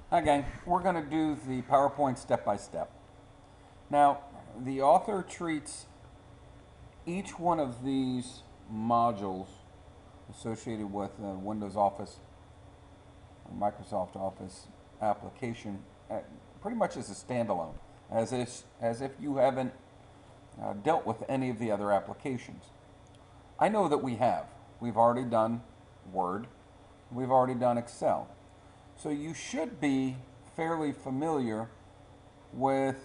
Hi gang, we're going to do the PowerPoint step by step. Now, the author treats each one of these modules associated with Windows Office, or Microsoft Office application pretty much as a standalone, as if you haven't dealt with any of the other applications. I know that we have. We've already done Word, we've already done Excel. So you should be fairly familiar with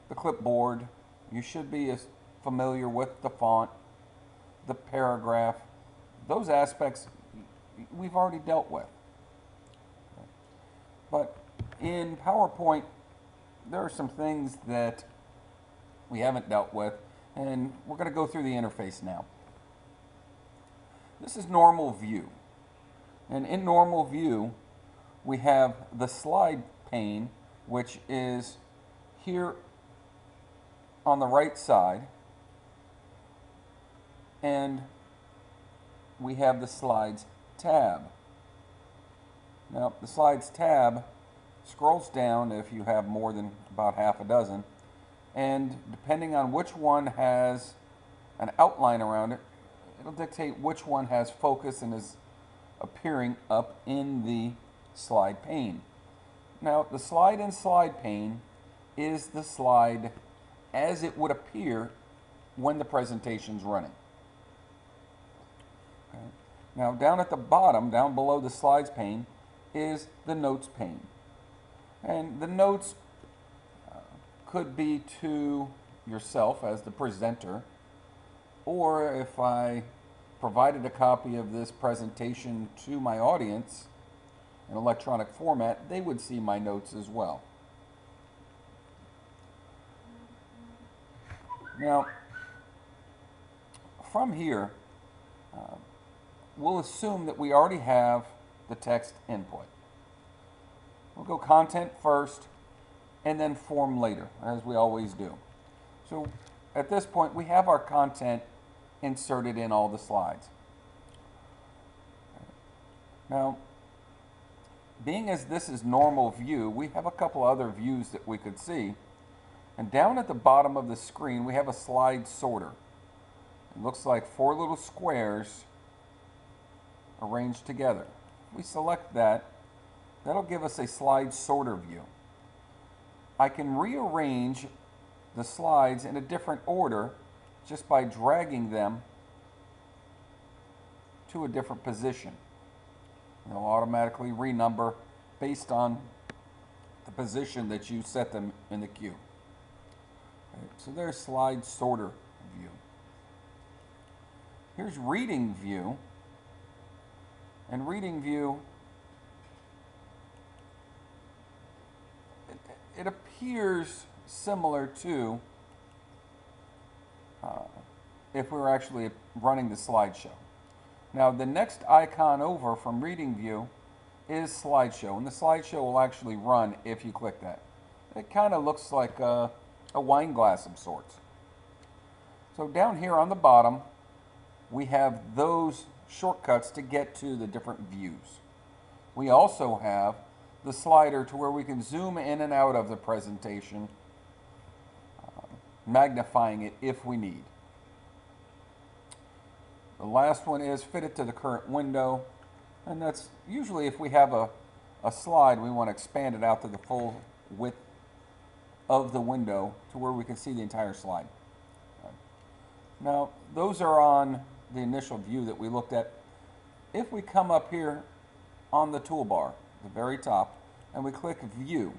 the clipboard. You should be familiar with the font, the paragraph. Those aspects we've already dealt with. But in PowerPoint, there are some things that we haven't dealt with, and we're going to go through the interface now. This is normal view. And in normal view, we have the slide pane, which is here on the right side, and we have the slides tab. Now, the slides tab scrolls down if you have more than about half a dozen, and depending on which one has an outline around it, it'll dictate which one has focus and is appearing up in the slide pane. Now, the slide in slide pane is the slide as it would appear when the presentation's running. Okay. Now, down at the bottom, down below the slides pane, is the notes pane. And the notes could be to yourself as the presenter, or if I provided a copy of this presentation to my audience in electronic format, they would see my notes as well. Now, from here, we'll assume that we already have the text input. We'll go content first and then form later, as we always do. So at this point, we have our content inserted in all the slides. Now, being as this is normal view, we have a couple other views that we could see. And down at the bottom of the screen, we have a slide sorter. It looks like 4 little squares arranged together. If we select that, that'll give us a slide sorter view. I can rearrange the slides in a different order just by dragging them to a different position. They'll automatically renumber based on the position that you set them in the queue. Okay, so there's slide sorter view. Here's reading view. And reading view, it appears similar to if we were actually running the slideshow. Now, the next icon over from reading view is slideshow, and the slideshow will actually run if you click that. It kind of looks like a wine glass of sorts. So down here on the bottom, we have those shortcuts to get to the different views. We also have the slider to where we can zoom in and out of the presentation, magnifying it if we need. The last one is fit it to the current window, and that's usually if we have a slide, we want to expand it out to the full width of the window to where we can see the entire slide. Now, those are on the initial view that we looked at. If we come up here on the toolbar, the very top, and we click View,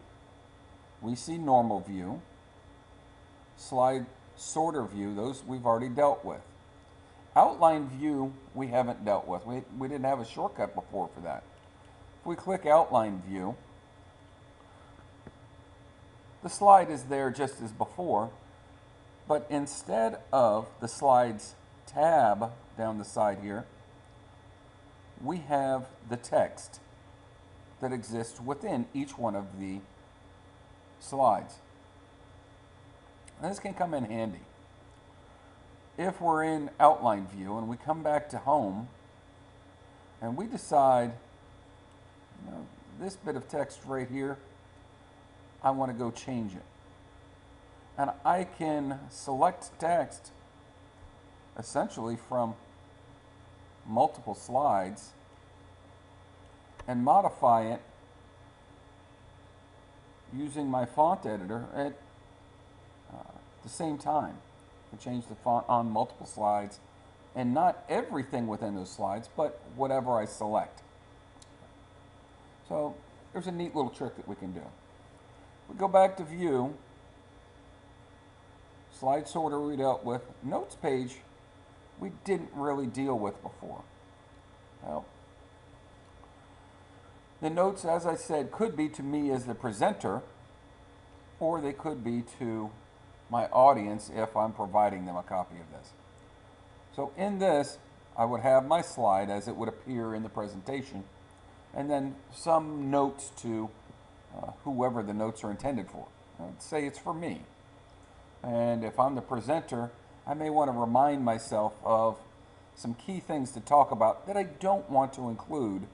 we see Normal View, Slide Sorter View, those we've already dealt with. Outline View we haven't dealt with. We didn't have a shortcut before for that. If we click Outline View, the slide is there just as before, but instead of the Slides tab down the side here, we have the text that exists within each one of the slides. And this can come in handy. If we're in outline view and we come back to home and we decide, this bit of text right here, I want to go change it. And I can select text essentially from multiple slides and modify it using my font editor at the same time. I can change the font on multiple slides, and not everything within those slides, but whatever I select. So there's a neat little trick that we can do. We go back to view, slide sorter we dealt with, notes page we didn't really deal with before. Well, the notes, as I said, could be to me as the presenter, or they could be to my audience if I'm providing them a copy of this. So in this, I would have my slide as it would appear in the presentation, and then some notes to whoever the notes are intended for. Let's say it's for me. And if I'm the presenter, I may want to remind myself of some key things to talk about that I don't want to include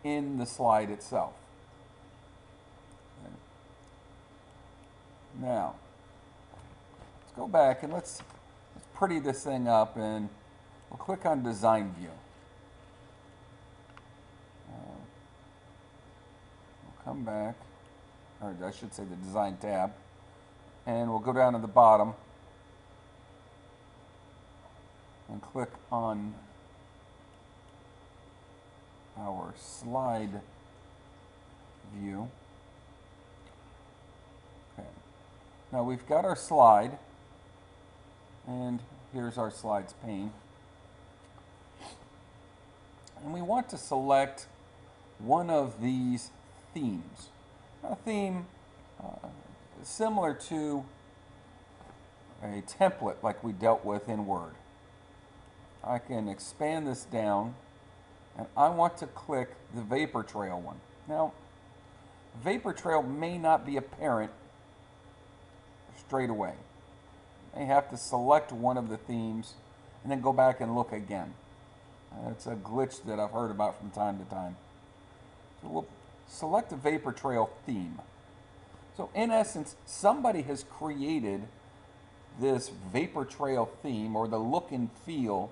in the slide itself. Okay. Now, let's go back and let's pretty this thing up, and we'll click on Design View. We'll come back, or I should say the Design tab, and we'll go down to the bottom and click on our slide view. Okay. Now we've got our slide, and here's our slides pane. And we want to select one of these themes. A theme similar to a template like we dealt with in Word. I can expand this down, and I want to click the vapor trail one. Now, vapor trail may not be apparent straight away. You may have to select one of the themes and then go back and look again. It's a glitch that I've heard about from time to time. So we'll select the vapor trail theme. So in essence, somebody has created this vapor trail theme, or the look and feel.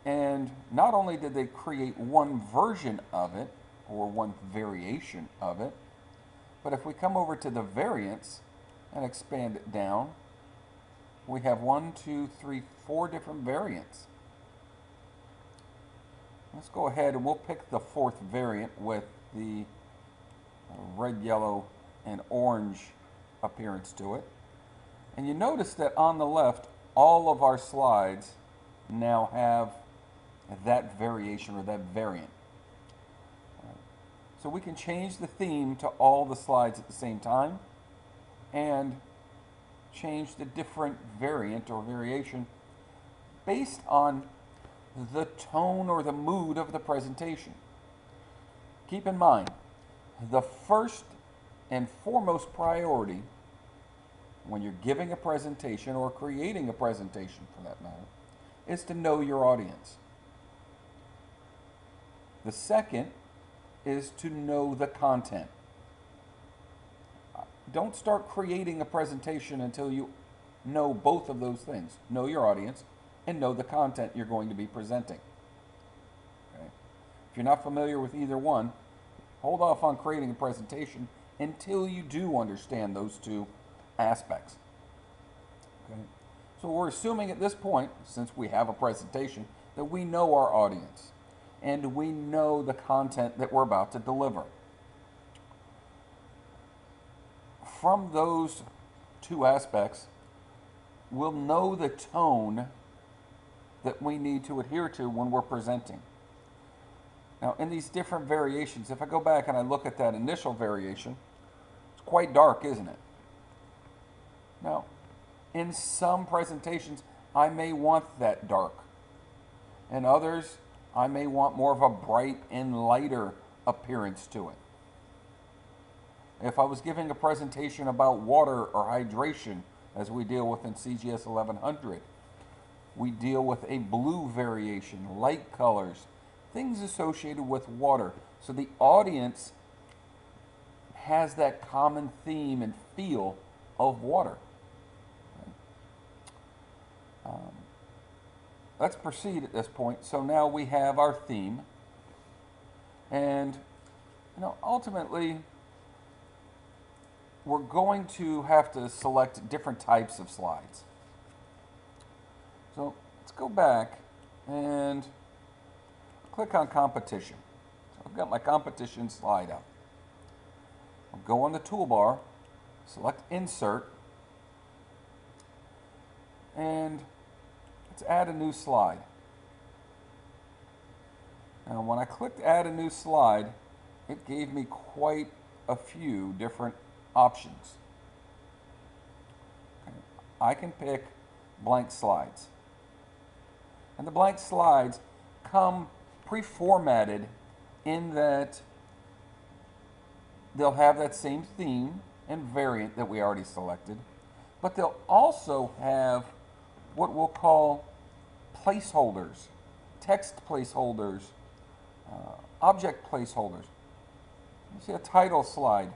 And not only did they create one version of it, or one variation of it, but if we come over to the variants and expand it down, we have 1, 2, 3, 4 different variants. Let's go ahead and we'll pick the 4th variant with the red, yellow, and orange appearance to it. And you notice that on the left, all of our slides now have that variation or that variant. So we can change the theme to all the slides at the same time and change the different variant or variation based on the tone or the mood of the presentation. Keep in mind, the first and foremost priority when you're giving a presentation or creating a presentation for that matter is to know your audience. The second is to know the content. Don't start creating a presentation until you know both of those things. Know your audience and know the content you're going to be presenting. Okay? If you're not familiar with either one, hold off on creating a presentation until you do understand those two aspects. Okay? So we're assuming at this point, since we have a presentation, that we know our audience and we know the content that we're about to deliver. From those two aspects, we'll know the tone that we need to adhere to when we're presenting. Now, in these different variations, if I go back and I look at that initial variation, it's quite dark, isn't it? Now, in some presentations, I may want that dark. In others, I may want more of a bright and lighter appearance to it. If I was giving a presentation about water or hydration, as we deal with in CGS 1100, we deal with a blue variation, light colors, things associated with water, So the audience has that common theme and feel of water. Let's proceed at this point. So now we have our theme, and ultimately we're going to have to select different types of slides. So let's go back and click on competition. So I've got my competition slide up. I'll go on the toolbar, select insert, and let's add a new slide. Now when I clicked add a new slide, it gave me quite a few different options. Okay. I can pick blank slides. And the blank slides come pre-formatted in that they'll have that same theme and variant that we already selected, but they'll also have what we'll call placeholders, text placeholders, object placeholders. You see a title slide.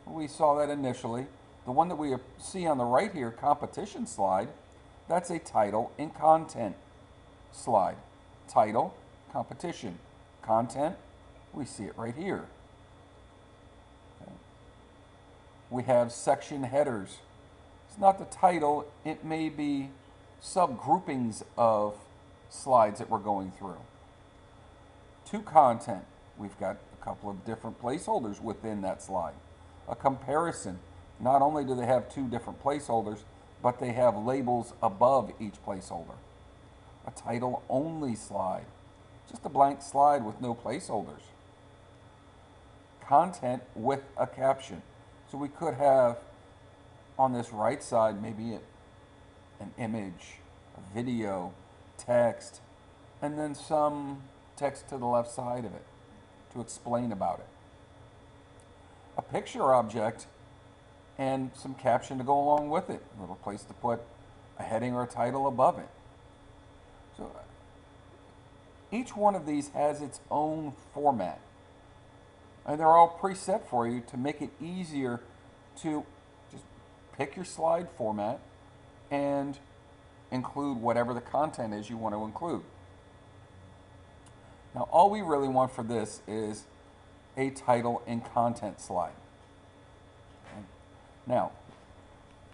We saw that initially. The one that we see on the right here, competition slide, that's a title and content slide. Title, competition, content, we see it right here. Okay. We have section headers. It's not the title, it may be subgroupings of slides that we're going through. To content, we've got a couple of different placeholders within that slide. A comparison, not only do they have two different placeholders, but they have labels above each placeholder. A title only slide, just a blank slide with no placeholders. Content with a caption. So we could have on this right side maybe an image, a video, text, and then some text to the left side of it to explain about it. A picture object and some caption to go along with it. A little place to put a heading or a title above it. So each one of these has its own format. And they're all preset for you to make it easier to just pick your slide format and include whatever the content is you want to include. Now all we really want for this is a title and content slide. Okay. Now,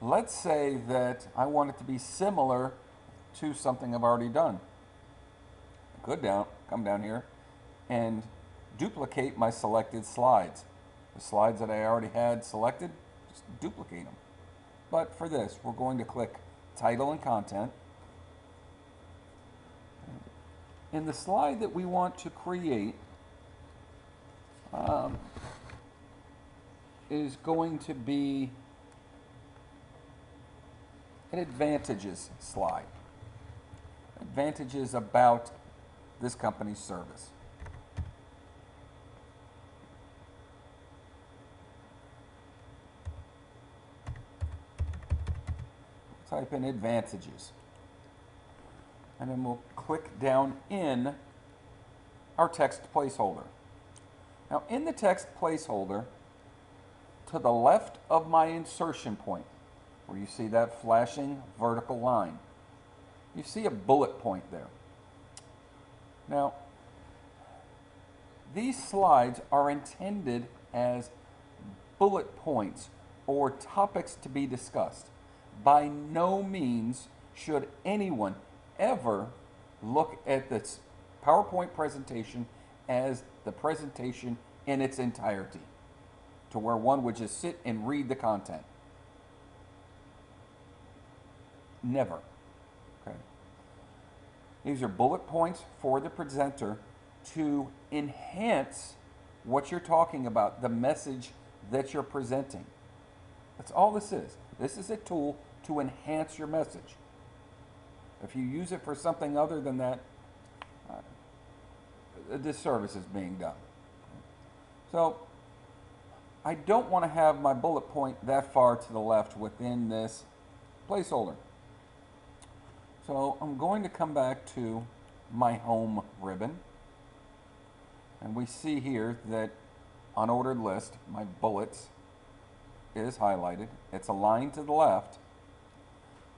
let's say that I want it to be similar to something I've already done. I could come down here and duplicate my selected slides. The slides that I already had selected, just duplicate them. But for this, we're going to click title and content. In the slide that we want to create is going to be an advantages slide. Advantages about this company's service. Type in advantages. And then we'll click down in our text placeholder. Now in the text placeholder, to the left of my insertion point, where you see that flashing vertical line, you see a bullet point there. Now, these slides are intended as bullet points or topics to be discussed. By no means should anyone ever look at this PowerPoint presentation as the presentation in its entirety, to where one would just sit and read the content. Never. Okay. These are bullet points for the presenter to enhance what you're talking about, the message that you're presenting. That's all this is. This is a tool to enhance your message. If you use it for something other than that, a disservice is being done. So I don't want to have my bullet point that far to the left within this placeholder. So I'm going to come back to my home ribbon, And we see here that unordered list, my bullets, is highlighted. It's aligned to the left.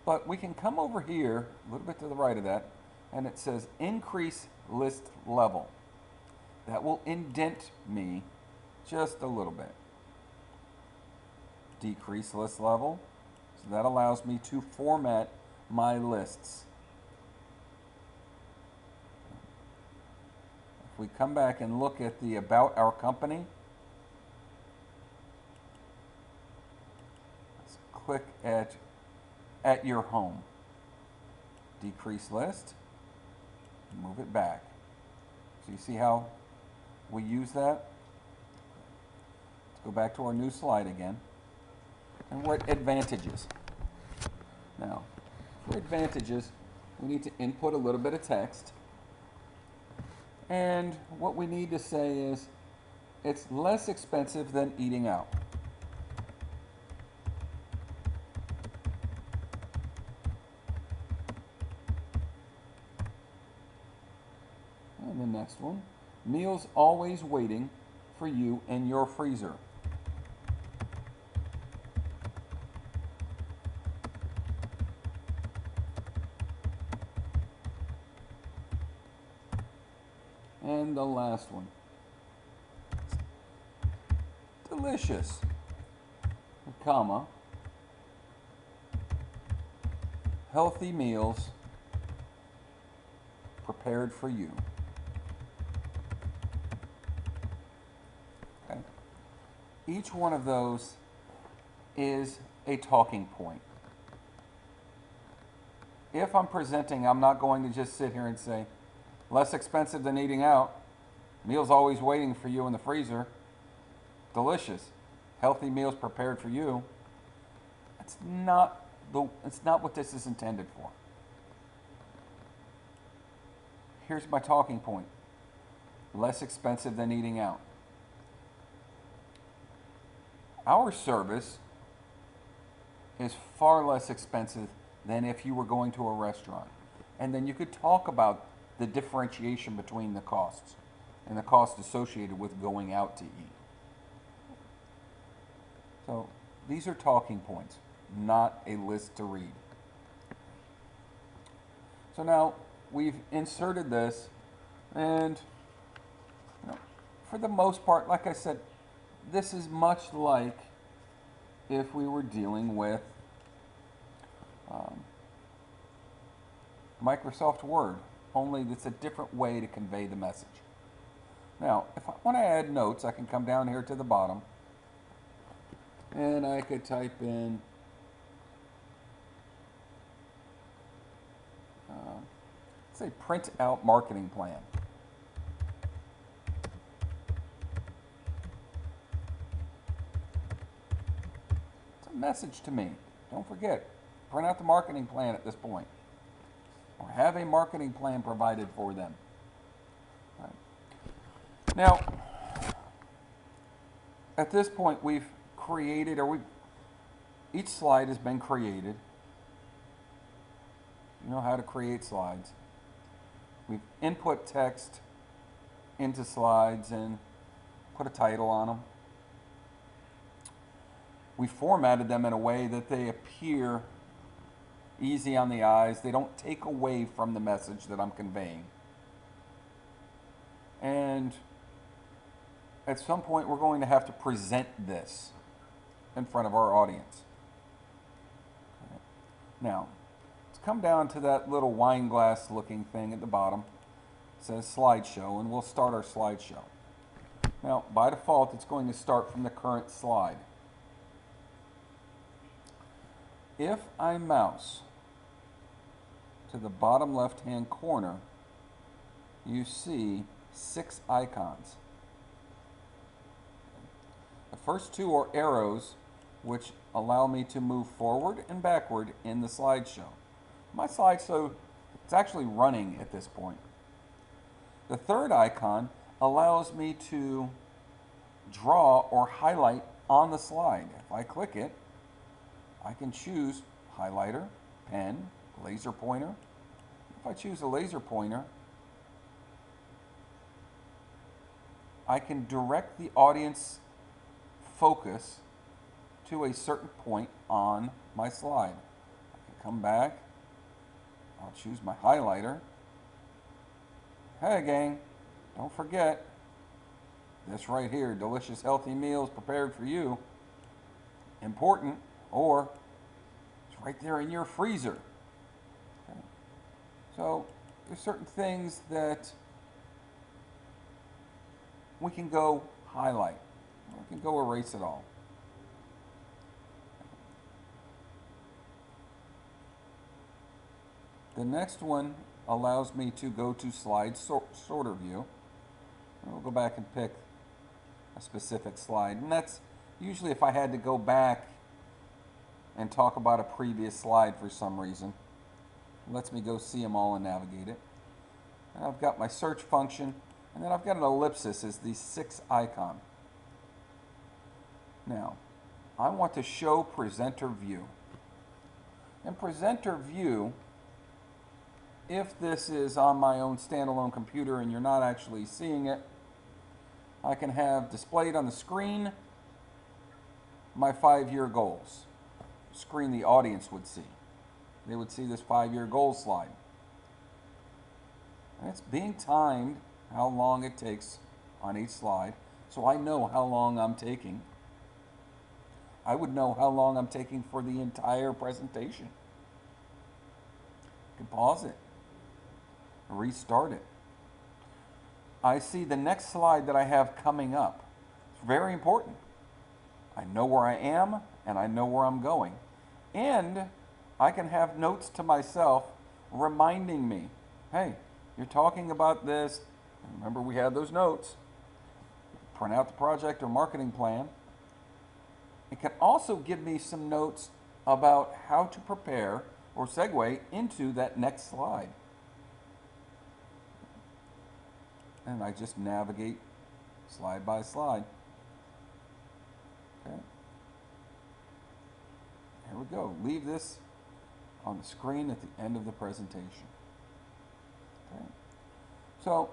But we can come over here, a little bit to the right of that, and it says increase list level. That will indent me just a little bit. Decrease list level. So that allows me to format my lists. If we come back and look at the About Our Company, let's click at your home. Decrease list, move it back. So you see how we use that? Let's go back to our new slide again. And we're at advantages. Now, for advantages, we need to input a little bit of text. And what we need to say is, it's less expensive than eating out. And the next one, meals always waiting for you in your freezer. And the last one, delicious, comma, healthy meals prepared for you. Okay. Each one of those is a talking point. If I'm presenting, I'm not going to just sit here and say, less expensive than eating out, meals always waiting for you in the freezer, delicious, healthy meals prepared for you. It's not what this is intended for. Here's my talking point. Less expensive than eating out. Our service is far less expensive than if you were going to a restaurant. And then you could talk about the differentiation between the costs and the cost associated with going out to eat. So these are talking points, not a list to read. So now we've inserted this, and for the most part, like I said, this is much like if we were dealing with Microsoft Word, only it's a different way to convey the message. Now, if I want to add notes, I can come down here to the bottom, and I could type in say print out marketing plan. It's a message to me. Don't forget, print out the marketing plan at this point, or have a marketing plan provided for them. Right. Now, at this point, we've created, each slide has been created. You know how to create slides. We've input text into slides and put a title on them. We formatted them in a way that they appear easy on the eyes. They don't take away from the message that I'm conveying. And at some point, we're going to have to present this in front of our audience. Okay. Now, let's come down to that little wine glass looking thing at the bottom. It says slideshow, and we'll start our slideshow. Now, by default, it's going to start from the current slide. If I mouse to the bottom left-hand corner, you see 6 icons. The first 2 are arrows, which allow me to move forward and backward in the slideshow. My slideshow is actually running at this point. The third icon allows me to draw or highlight on the slide. If I click it, I can choose highlighter, pen, laser pointer. If I choose a laser pointer, I can direct the audience focus to a certain point on my slide. I can come back, I'll choose my highlighter. Hey gang, don't forget this right here, delicious healthy meals prepared for you. Important, or it's right there in your freezer. Okay. So there's certain things that we can go highlight. We can go erase it all. The next one allows me to go to slide sorter view. And we'll go back and pick a specific slide. And that's usually if I had to go back and talk about a previous slide for some reason. It lets me go see them all and navigate it. And I've got my search function, and then I've got an ellipsis as the 6th icon. Now, I want to show presenter view. In presenter view, if this is on my own standalone computer and you're not actually seeing it, I can have displayed on the screen my 5-year goals. Screen the audience would see. They would see this 5-year goals slide. And it's being timed how long it takes on each slide, so I know how long I'm taking. I would know how long I'm taking for the entire presentation. I can pause it, restart it. I see the next slide that I have coming up. It's very important. I know where I am and I know where I'm going. And I can have notes to myself reminding me, hey, you're talking about this. Remember, we had those notes. Print out the project or marketing plan. It can also give me some notes about how to prepare or segue into that next slide. And I just navigate slide by slide. Okay. Here we go. Leave this on the screen at the end of the presentation. Okay. So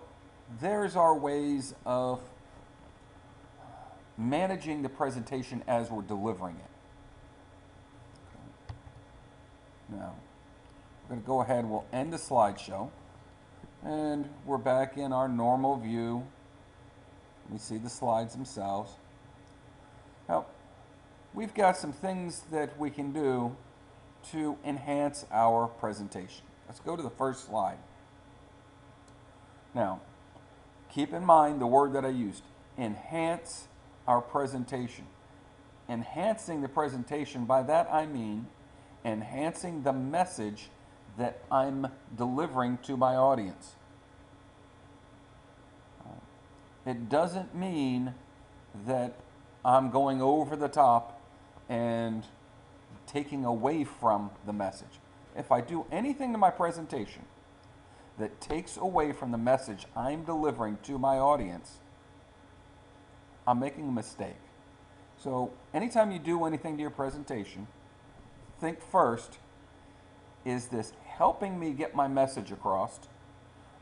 there's our ways of managing the presentation as we're delivering it. Okay. Now, we're going to go ahead and we'll end the slideshow. And we're back in our normal view. We see the slides themselves. Now, we've got some things that we can do to enhance our presentation. Let's go to the first slide. Now, keep in mind the word that I used, enhance our presentation. Enhancing the presentation, by that I mean enhancing the message that I'm delivering to my audience. It doesn't mean that I'm going over the top and taking away from the message. If I do anything to my presentation that takes away from the message I'm delivering to my audience, I'm making a mistake. So anytime you do anything to your presentation, think first, is this helping me get my message across,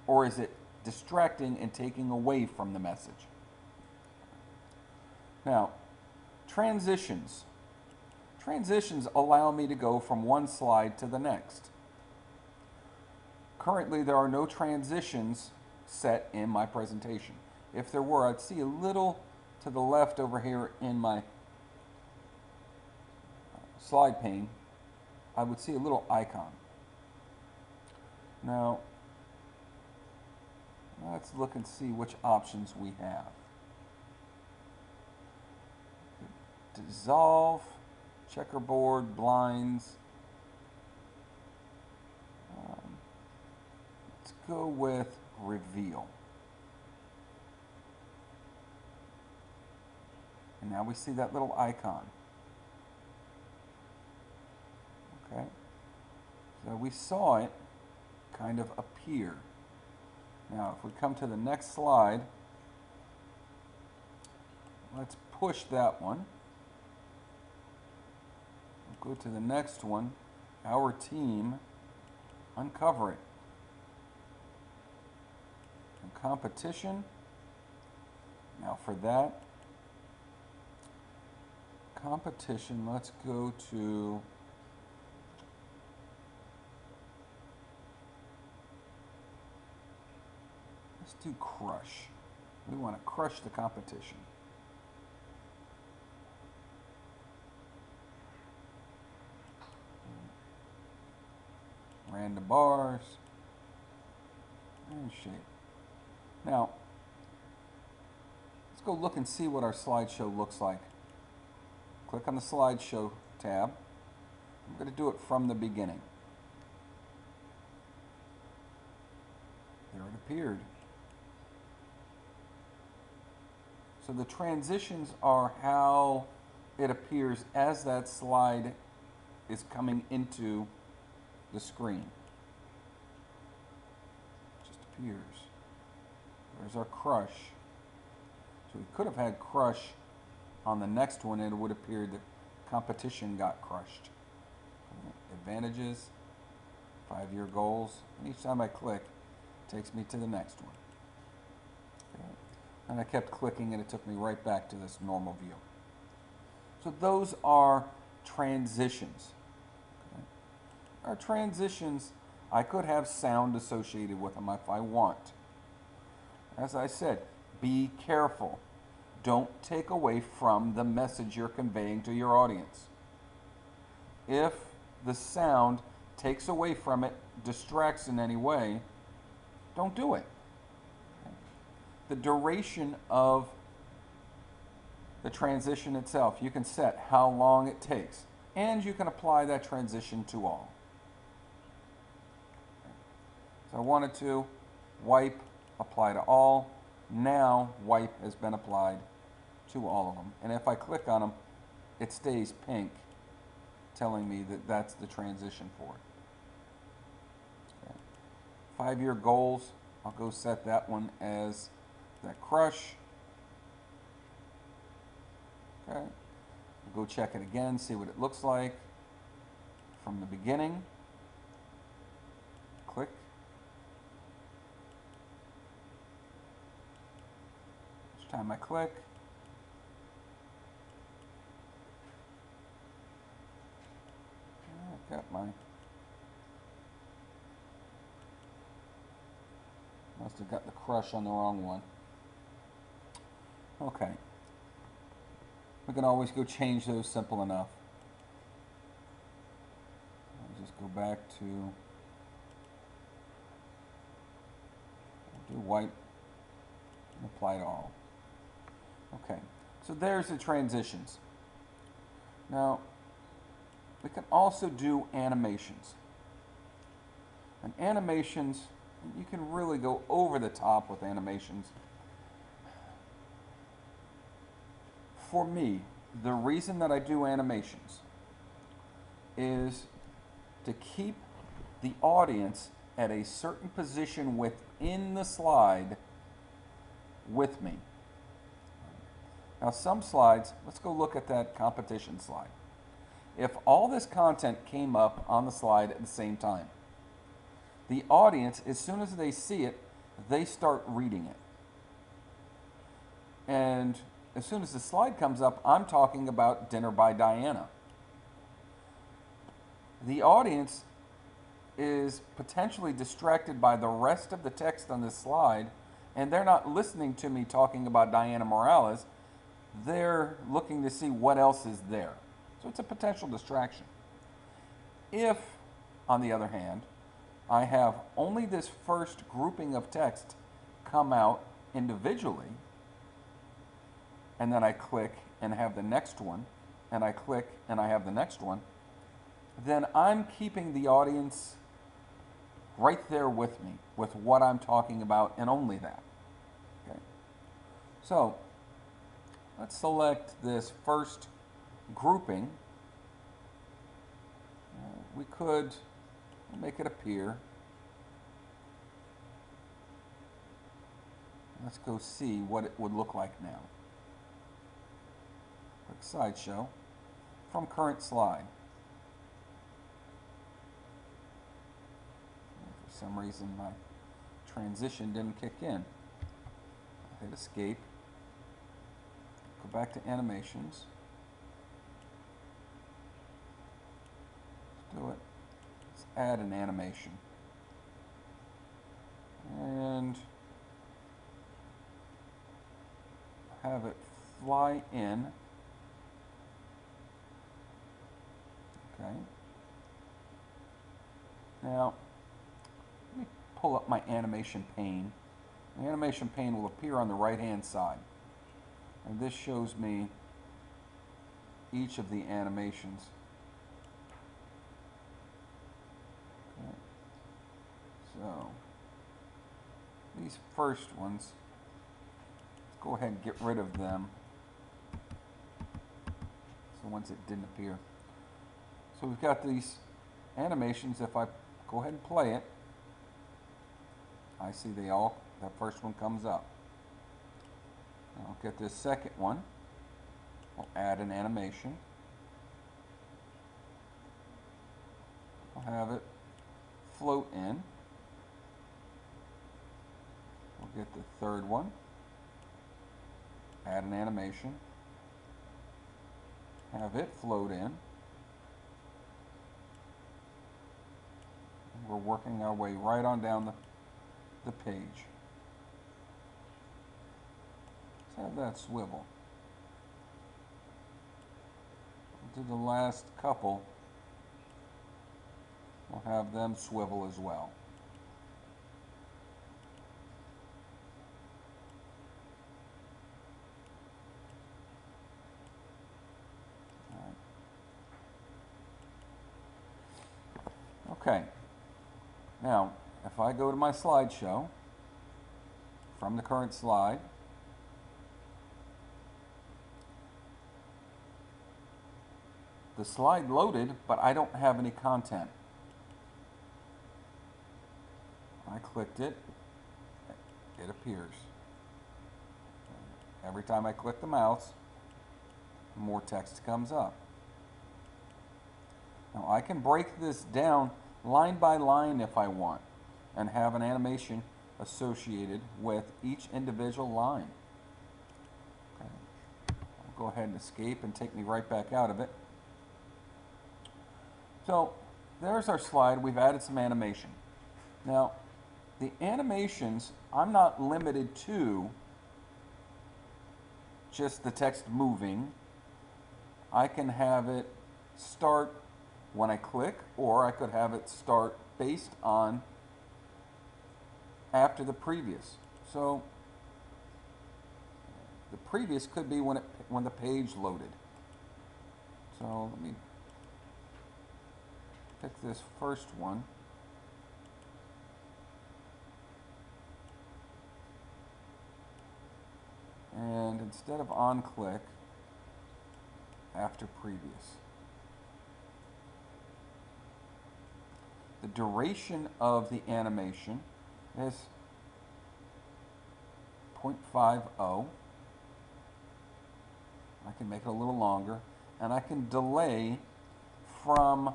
or is it distracting and taking away from the message? Now, transitions. Transitions allow me to go from one slide to the next. Currently, there are no transitions set in my presentation. If there were, I'd see a little to the left over here in my slide pane. I would see a little icon. Now, let's look and see which options we have. Dissolve, checkerboard, blinds. Let's go with reveal. And now we see that little icon. Okay, so we saw it kind of appear. Now, if we come to the next slide, let's push that one. We'll go to the next one, our team, uncover it. And competition, Now for that competition, let's go to let's do crush. We want to crush the competition. Random bars and shape. Now, let's go look and see what our slideshow looks like. Click on the slideshow tab. I'm going to do it from the beginning. There it appeared. So the transitions are how it appears as that slide is coming into the screen. It just appears. There's our crush. So we could have had crush on the next one, and it would appear that competition got crushed. Advantages, 5-year goals, and each time I click, it takes me to the next one. Okay. And I kept clicking, and it took me right back to this normal view. So those are transitions. Okay. Our transitions, I could have sound associated with them if I want. As I said, be careful. Don't take away from the message you're conveying to your audience. If the sound takes away from it, distracts in any way, don't do it. The duration of the transition itself, you can set how long it takes, and you can apply that transition to all. So I wanted to wipe, apply to all. Now wipe has been applied to all of them, and if I click on them, it stays pink, telling me that that's the transition for it. Okay. 5-year goals, I'll go set that one as that crush. Okay. We'll go check it again, see what it looks like from the beginning. Click. Each time I click, I've got my, must have got the crush on the wrong one. Okay. We can always go change those, simple enough. I'll just go back to, do white and apply to all. Okay, so there's the transitions. Now, we can also do animations. And animations, you can really go over the top with animations. For me, the reason that I do animations is to keep the audience at a certain position within the slide with me. Now some slides, let's go look at that competition slide. If all this content came up on the slide at the same time, the audience, as soon as they see it, they start reading it. And as soon as the slide comes up, I'm talking about Dinner by Diana. The audience is potentially distracted by the rest of the text on this slide, and they're not listening to me talking about Diana Morales. They're looking to see what else is there. So it's a potential distraction. If, on the other hand, I have only this first grouping of text come out individually, and then I click and have the next one, and I click and I have the next one, then I'm keeping the audience right there with me, with what I'm talking about, and only that. Okay. So, let's select this first grouping. We could make it appear. Let's go see what it would look like now. Click Slideshow from current slide. For some reason my transition didn't kick in. I hit escape. go back to animations. Let's do it. Let's add an animation. And have it fly in. Okay. Now, let me pull up my animation pane. The animation pane will appear on the right-hand side. And this shows me each of the animations. Okay. So, these first ones, let's go ahead and get rid of them. It's the ones that didn't appear. So we've got these animations. If I go ahead and play it, I see that first one comes up. I'll get this second one. I'll add an animation. I'll have it float in. I'll get the third one. Add an animation. Have it float in. We're working our way right on down the page. Let's have that swivel. We'll do the last couple. We'll have them swivel as well. Okay. Now, if I go to my slideshow from the current slide, the slide loaded, but I don't have any content. I clicked it, it appears. Every time I click the mouse, more text comes up. Now I can break this down line by line if I want and have an animation associated with each individual line. Okay. I'll go ahead and escape and take me right back out of it. So there's our slide. We've added some animation. Now the animations, I'm not limited to just the text moving. I can have it start when I click, or I could have it start based on after the previous. So the previous could be when the page loaded. So let me pick this first one. And instead of on click, after previous. The duration of the animation is 0.50. I can make it a little longer, and I can delay from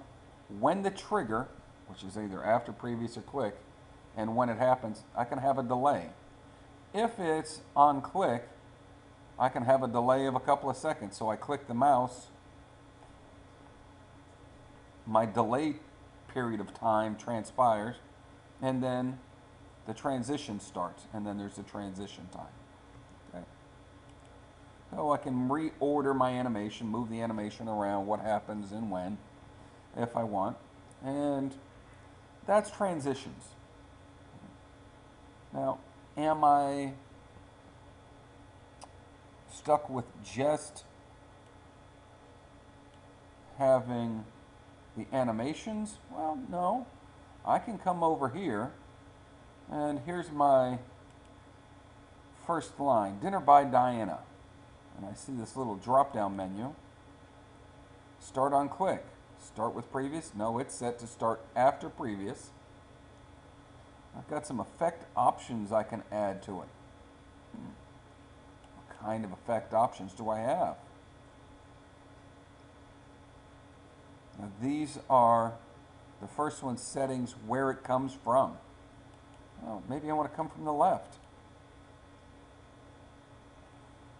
when the trigger, which is either after previous or click, and when it happens, I can have a delay. If it's on click, I can have a delay of a couple of seconds. So I click the mouse, my delay period of time transpires, and then the transition starts, and then there's the transition time. Okay. So I can reorder my animation, move the animation around, what happens and when, if I want, and that's transitions. Now, am I stuck with just having the animations? Well, no. I can come over here, and here's my first line, Dinner by Diana. And I see this little drop-down menu. Start on click. Start with previous. No, it's set to start after previous. I've got some effect options I can add to it. What kind of effect options do I have? Now, these are the first one's settings, where it comes from. Well, maybe I want to come from the left.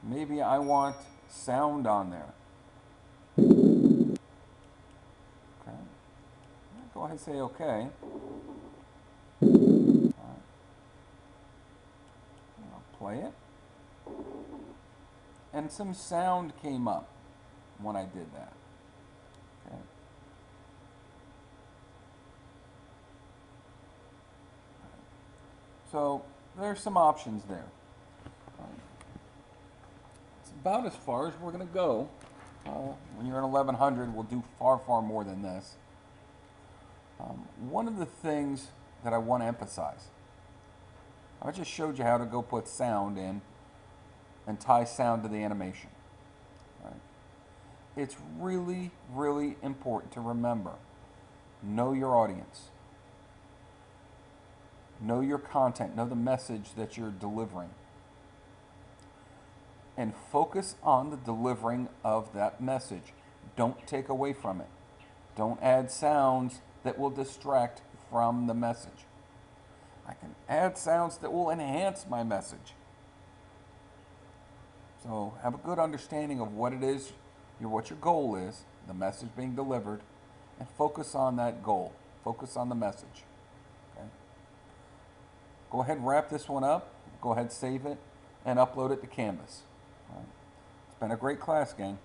Maybe I want sound on there. Okay. Go ahead and say okay. I'll play it. And some sound came up when I did that. Okay. So there's some options there. It's about as far as we're going to go. When you're in 1100, we'll do far, far more than this. One of the things that I want to emphasize, I just showed you how to go put sound in and tie sound to the animation. Right? It's really, really important to remember, know your audience. Know your content, know the message that you're delivering. And focus on the delivering of that message. Don't take away from it. Don't add sounds that will distract from the message. I can add sounds that will enhance my message. So have a good understanding of what it is, what your goal is, the message being delivered, and focus on that goal. Focus on the message. Okay? Go ahead and wrap this one up. Go ahead, save it, and upload it to Canvas. All right. It's been a great class, gang.